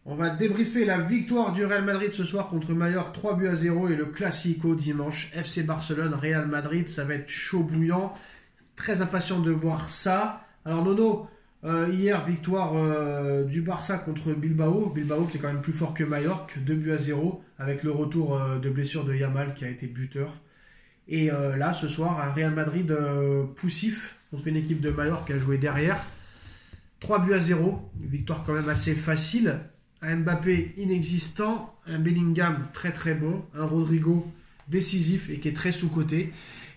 On va débriefer la victoire du Real Madrid ce soir contre Mallorca, 3-0 et le Classico dimanche, FC Barcelone, Real Madrid, ça va être chaud bouillant. Très impatient de voir ça. Alors Nono, hier victoire du Barça contre Bilbao. Bilbao qui est quand même plus fort que Mallorca, 2-0 avec le retour de blessure de Yamal qui a été buteur. Et là ce soir un Real Madrid poussif contre une équipe de Mallorca qui a joué derrière. 3-0, une victoire quand même assez facile. Un Mbappé inexistant, un Bellingham très très bon, un Rodrigo décisif et qui est très sous-coté,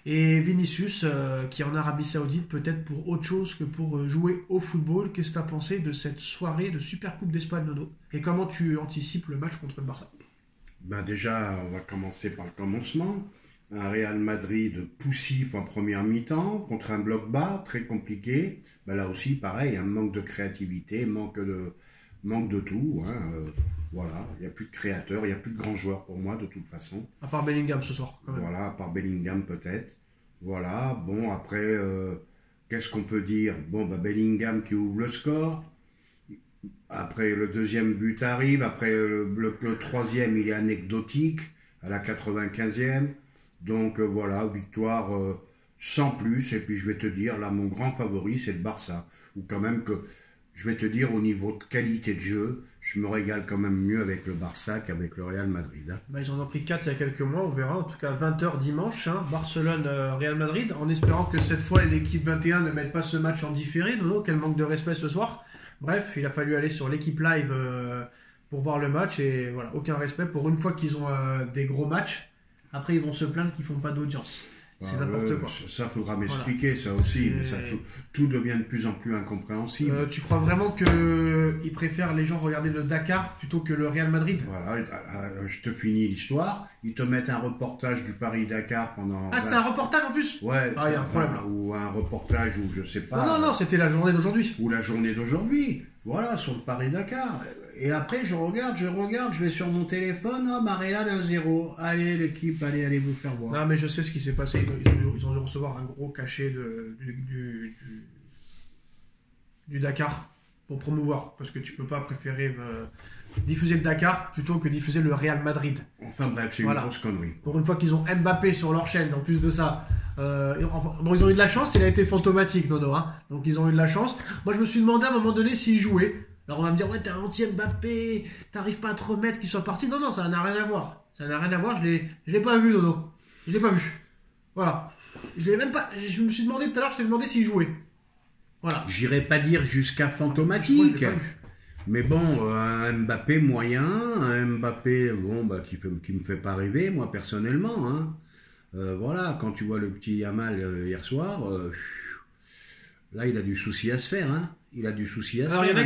et Vinicius qui est en Arabie Saoudite peut-être pour autre chose que pour jouer au football. Qu'est-ce que tu as pensé de cette soirée de Super Coupe d'Espagne, Nono? Et comment tu anticipes le match contre le Barça? Déjà, on va commencer par le commencement. Un Real Madrid poussif en première mi-temps contre un bloc bas très compliqué. Là aussi, pareil, un manque de créativité, manque de tout. Voilà, il n'y a plus de créateurs, il n'y a plus de grands joueurs pour moi de toute façon. À part Bellingham ce soir, quand même. Voilà, à part Bellingham peut-être. Voilà, bon, après, qu'est-ce qu'on peut dire? Bellingham qui ouvre le score. Après, le deuxième but arrive. Après, le troisième, il est anecdotique à la 95e. Donc voilà, victoire sans plus. Et puis je vais te dire, là, mon grand favori, c'est le Barça. Ou quand même que, je vais te dire, au niveau de qualité de jeu, je me régale quand même mieux avec le Barça qu'avec le Real Madrid. Ils en ont pris 4 il y a quelques mois, on verra. En tout cas, 20h dimanche, Barcelone-Real Madrid. En espérant que cette fois, l'équipe 21 ne mette pas ce match en différé. Nono, quel manque de respect ce soir. Bref, il a fallu aller sur l'équipe live pour voir le match. Et voilà, aucun respect. Pour une fois qu'ils ont des gros matchs, après ils vont se plaindre qu'ils font pas d'audience. C'est n'importe quoi. Ça faudra m'expliquer, ça aussi, mais ça, tout devient de plus en plus incompréhensible. Tu crois vraiment qu'ils préfèrent les gens regarder le Dakar plutôt que le Real Madrid? Voilà, je te finis l'histoire. Ils te mettent un reportage du Paris-Dakar pendant... Ah, c'était un reportage en plus? Ouais, il y a un problème. Ou un reportage où je sais pas... Non, c'était la journée d'aujourd'hui. Ou la journée d'aujourd'hui, voilà, sur le Paris-Dakar. Et après, je regarde, je vais sur mon téléphone, Real 1-0. Allez, l'équipe, allez vous faire voir. Non, mais je sais ce qui s'est passé. Ils ont dû recevoir un gros cachet du Dakar pour promouvoir. Parce que tu peux pas préférer diffuser le Dakar plutôt que diffuser le Real Madrid. Enfin bref, c'est une grosse connerie. Pour une fois qu'ils ont Mbappé sur leur chaîne, en plus de ça. Ils ont eu de la chance, il a été fantomatique, Nono. Donc ils ont eu de la chance. Moi, je me suis demandé à un moment donné s'il jouait. Alors on va me dire, ouais, t'es un anti-Mbappé, t'arrives pas à te remettre qu'il soit parti. Non, ça n'a rien à voir. Ça n'a rien à voir, je l'ai pas vu, Nono. Je l'ai pas vu. Voilà. Je l'ai même pas. Je me suis demandé tout à l'heure, je t'ai demandé s'il jouait. Voilà. J'irai pas dire jusqu'à fantomatique. Mais bon, un Mbappé moyen, un Mbappé qui me fait pas rêver, moi personnellement. Voilà, quand tu vois le petit Yamal hier soir, là il a du souci à se faire. Il a du souci à se faire. Alors il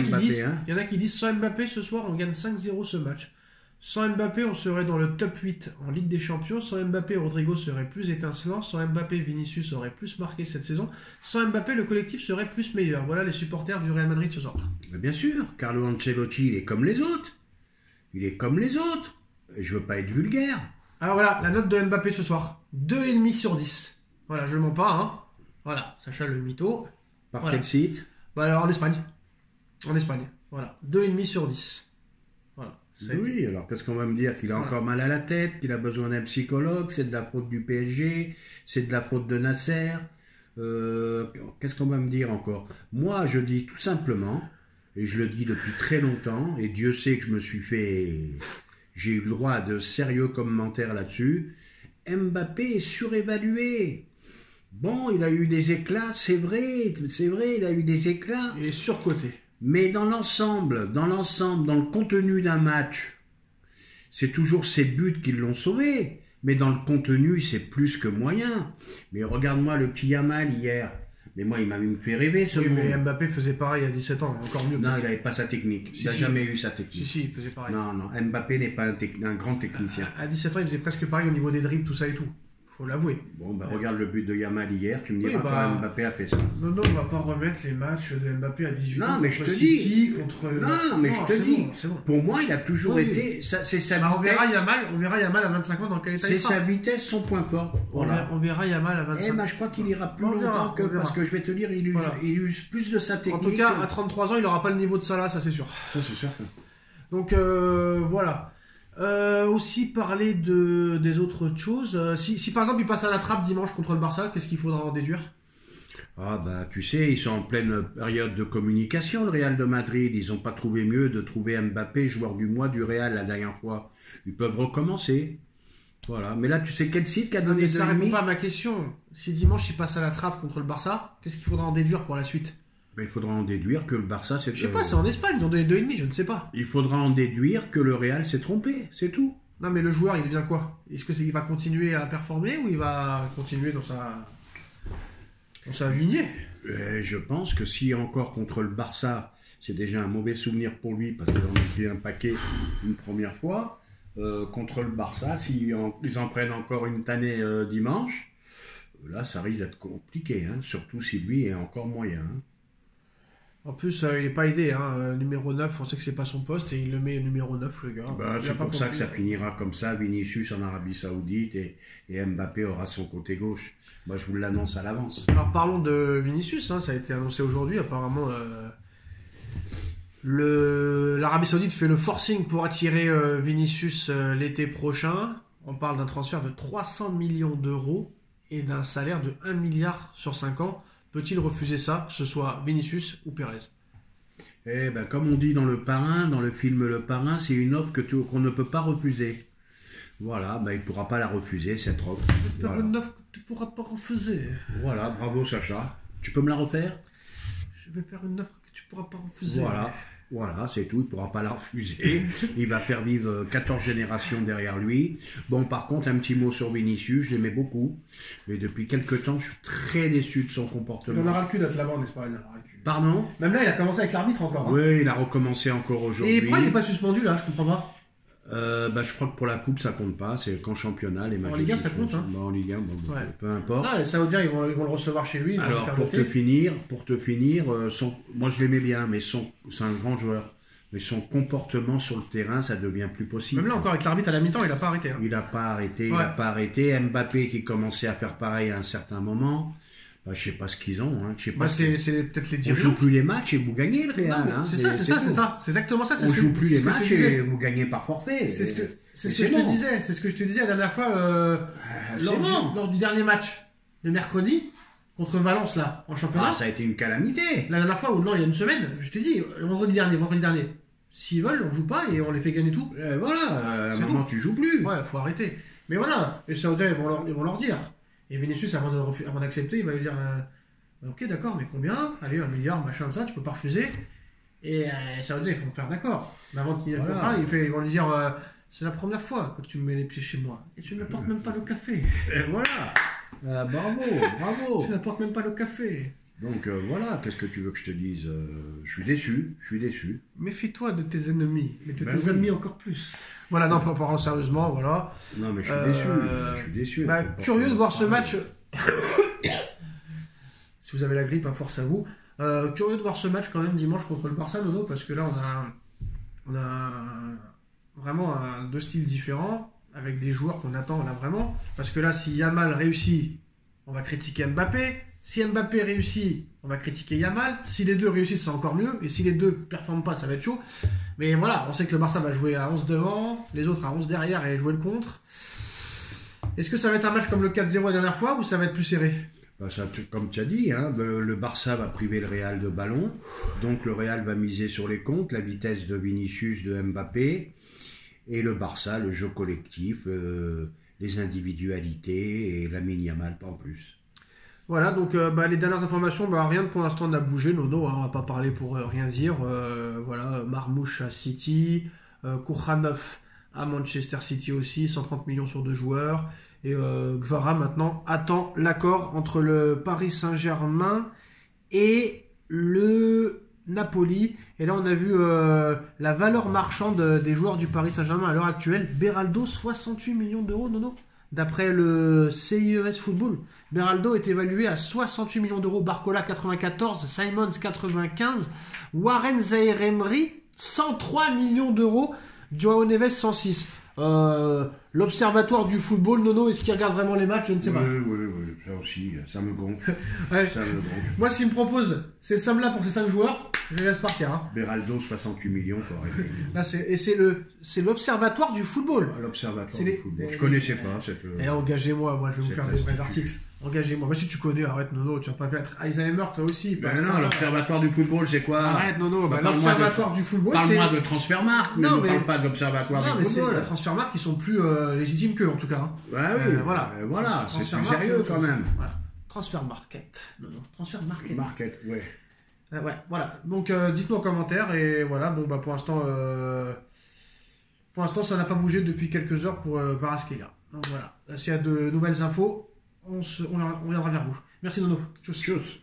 y en a qui disent sans Mbappé ce soir on gagne 5-0 ce match. Sans Mbappé on serait dans le top 8 en Ligue des Champions. Sans Mbappé Rodrigo serait plus étincelant. Sans Mbappé Vinicius aurait plus marqué cette saison. Sans Mbappé le collectif serait plus meilleur. Voilà les supporters du Real Madrid ce soir. Mais bien sûr, Carlo Ancelotti il est comme les autres. Je veux pas être vulgaire. Alors voilà, la note de Mbappé ce soir. 2,5 sur 10. Voilà, je mens pas. Voilà, Sacha le mytho. Par quel site? Alors en Espagne. Voilà, 2,5 sur 10. Voilà. Oui, alors qu'est-ce qu'on va me dire? Qu'il a encore mal à la tête, qu'il a besoin d'un psychologue, c'est de la faute du PSG, c'est de la faute de Nasser. Qu'est-ce qu'on va me dire encore? Moi, je dis tout simplement, et je le dis depuis très longtemps, et Dieu sait que j'ai eu le droit à de sérieux commentaires là-dessus, Mbappé est surévalué. Bon, il a eu des éclats, c'est vrai, il a eu des éclats. Il est surcoté. Mais dans l'ensemble, dans le contenu d'un match, c'est toujours ses buts qui l'ont sauvé. Mais dans le contenu, c'est plus que moyen. Mais regarde-moi le petit Yamal hier. Mais moi, il m'a même fait rêver ce monde. Mais Mbappé faisait pareil à 17 ans, encore mieux. Non, il n'avait pas sa technique. Il n'a jamais eu sa technique. Si, il faisait pareil. Non, Mbappé n'est pas un grand technicien. À 17 ans, il faisait presque pareil au niveau des dribbles, tout ça et tout. Faut l'avouer. Bon, regarde le but de Yamal hier, tu me diras pas Mbappé a fait ça. Non, on va pas remettre les matchs de Mbappé à 18 ans. Non, mais je te dis. Pour moi, il a toujours été. C'est sa vitesse. On verra Yamal à 25 ans dans quel état il sera. C'est sa vitesse, son point fort. Voilà. On verra Yamal à 25 ans. Je crois qu'il ira plus longtemps parce que je vais te dire, il use plus de sa technique. En tout cas, à 33 ans, il n'aura pas le niveau de Salah, ça c'est sûr. Ça c'est certain. Donc voilà. Aussi parler des autres choses. Si par exemple il passe à la trappe dimanche contre le Barça, qu'est-ce qu'il faudra en déduire? Ah bah tu sais, ils sont en pleine période de communication, le Real de Madrid. Ils n'ont pas trouvé mieux de trouver Mbappé, joueur du mois du Real la dernière fois. Ils peuvent recommencer. Voilà. Mais là, tu sais quel site qui a donné Mais ça 2,5? répond pas à ma question. Si dimanche il passe à la trappe contre le Barça, qu'est-ce qu'il faudra en déduire pour la suite? Ben, il faudra en déduire que le Barça s'est... Je sais pas, c'est en Espagne, ils ont donné 2,5, je ne sais pas. Il faudra en déduire que le Real s'est trompé, c'est tout. Non mais le joueur il devient quoi? Est-ce que c'est qu'il va continuer à performer ou il va continuer dans sa lignée? Je pense que si encore contre le Barça, c'est déjà un mauvais souvenir pour lui parce qu'il en a pris un paquet une première fois. Contre le Barça, s'ils en prennent encore une tannée dimanche, là ça risque d'être compliqué, hein, surtout si lui est encore moyen. Hein. En plus, il n'est pas aidé, hein. Numéro 9, on sait que c'est pas son poste et il le met numéro 9, le gars. Bah, c'est pour ça que ça finira comme ça, Vinicius en Arabie Saoudite et Mbappé aura son côté gauche. Moi, je vous l'annonce à l'avance. Alors parlons de Vinicius, hein, ça a été annoncé aujourd'hui, apparemment l'Arabie Saoudite fait le forcing pour attirer Vinicius l'été prochain. On parle d'un transfert de 300 millions d'euros et d'un salaire de 1 milliard sur 5 ans. Peut-il refuser ça, que ce soit Vinicius ou Pérez? Eh ben, comme on dit dans Le Parrain, dans le film Le Parrain, c'est une offre qu'on ne peut pas refuser. Voilà, ben, il ne pourra pas la refuser, cette offre. Je vais te faire une offre que tu ne pourras pas refuser. Voilà, bravo Sacha. Tu peux me la refaire? Je vais faire une offre que tu ne pourras pas refuser. Voilà, c'est tout, il ne pourra pas la refuser. Il va faire vivre 14 générations derrière lui. Bon, par contre, un petit mot sur Vinicius, je l'aimais beaucoup. Mais depuis quelques temps, je suis très déçu de son comportement. Il en aura le cul d'être là-bas en Espagne. Pardon? Même là, il a commencé avec l'arbitre encore. Hein. Oui, il a recommencé encore aujourd'hui. Et pourquoi il n'est pas suspendu là? Je comprends pas. Je crois que pour la coupe ça compte pas, c'est qu'en championnat les matchs. En Ligue 1 ça compte, hein. En Ligue 1, ouais. Peu importe. Non, les Saoudiens ils vont le recevoir chez lui. Alors pour te finir, moi je l'aimais bien, mais c'est un grand joueur. Mais son comportement sur le terrain, ça devient plus possible. Même là encore avec l'arbitre à la mi-temps, il n'a pas arrêté. Hein. Il n'a pas arrêté. Mbappé qui commençait à faire pareil à un certain moment. Bah, je sais pas ce qu'ils ont. Hein. Je sais pas c'est peut-être les dirigeants. On joue plus les matchs et vous gagnez le Real. Hein. C'est ça. C'est exactement ça. On joue plus les matchs et vous gagnez par forfait. C'est ce que je te disais. C'est ce que je te disais la dernière fois lors du dernier match de mercredi contre Valence là en championnat. Ah, ça a été une calamité. La dernière fois ou non, il y a une semaine, je t'ai dit vendredi dernier. S'ils veulent, on joue pas et on les fait gagner tout. À un moment tu joues plus. Ouais, faut arrêter. Mais voilà, les Saoudiens ils vont leur dire. Et Vinicius, avant d'accepter, il va lui dire ok, d'accord, mais combien? Allez, 1 milliard, machin, ça, tu peux pas refuser. Et les Saoudiens, ils vont faire d'accord. Mais avant qu'il ait le contrat, ils vont lui dire c'est la première fois que tu me mets les pieds chez moi. Et tu ne m'apportes même pas le café. Et voilà. Bravo. Tu n'apportes même pas le café. Donc voilà, qu'est-ce que tu veux que je te dise? Je suis déçu. Méfie-toi de tes ennemis, mais de tes amis encore plus. Voilà, non, parlons sérieusement, voilà. Non, mais je suis déçu. Curieux de voir ce match. Si vous avez la grippe, force à vous. Curieux de voir ce match quand même dimanche contre le Barça, Nono, parce que là, on a vraiment deux styles différents, avec des joueurs qu'on attend là vraiment. Parce que là, si Yamal réussit, on va critiquer Mbappé. Si Mbappé réussit, on va critiquer Yamal. Si les deux réussissent, c'est encore mieux. Et si les deux ne performent pas, ça va être chaud. Mais voilà, on sait que le Barça va jouer à 11 devant, les autres à 11 derrière et jouer le contre. Est-ce que ça va être un match comme le 4-0 la dernière fois ou ça va être plus serré? Comme tu as dit, hein, le Barça va priver le Real de ballon. Donc le Real va miser sur les comptes, la vitesse de Vinicius, de Mbappé. Et le Barça, le jeu collectif, les individualités et Lamine Yamal, pas en plus. Voilà, donc les dernières informations, rien pour l'instant n'a bougé, Nono, hein, on va pas parler pour rien dire. Voilà, Marmouche à City, Kourhanov à Manchester City aussi, 130 millions sur 2 joueurs. Et Gvara maintenant attend l'accord entre le Paris Saint-Germain et le Napoli. Et là on a vu la valeur marchande des joueurs du Paris Saint-Germain à l'heure actuelle. Beraldo, 68 millions d'euros, Nono. D'après le CIES Football, Beraldo est évalué à 68 millions d'euros. Barcola 94, Simons 95, Warren Zaïre-Emery 103 millions d'euros, Joao Neves 106. L'observatoire du football, Nono, est-ce qu'il regarde vraiment les matchs? Je ne sais pas. Oui, ça aussi, ça me gonfle. Ouais. Ça me gonfle. Moi, s'il me propose ces sommes-là pour ces 5 joueurs, je les laisse partir. Hein. Beraldo, 68 millions, faut arrêter. Là, c'est l'observatoire du football. L'observatoire C'est du football. Je connaissais pas cette... Et engagez-moi, moi, je vais vous faire des vrais institut. articles. Engagez-moi. Bah, si tu connais, arrête, Nono, tu vas pas être Alzheimer, toi aussi. Ben non, l'observatoire du football, c'est quoi? Arrête, Nono. Bah, L'observatoire du football, c'est... Parle-moi de Transfermarkt, mais Non, ne mais- parle pas de l'observatoire Non, du mais c'est football. les Transfermarkt qui sont plus légitimes qu'eux, en tout cas. Hein. Ouais, oui, voilà. voilà, c'est plus Transfermarkt, sérieux autre quand chose. même. Voilà. Transfer Market. Non, Transfer Market. Market, ouais. Ouais, voilà. Donc, dites-nous en commentaire. Et voilà, bon, bah, pour l'instant, ça n'a pas bougé depuis quelques heures pour Kvaratskhelia. Donc, voilà. S'il y a de nouvelles infos, on viendra vers vous. Merci, Nono. Tchuss. Tchuss.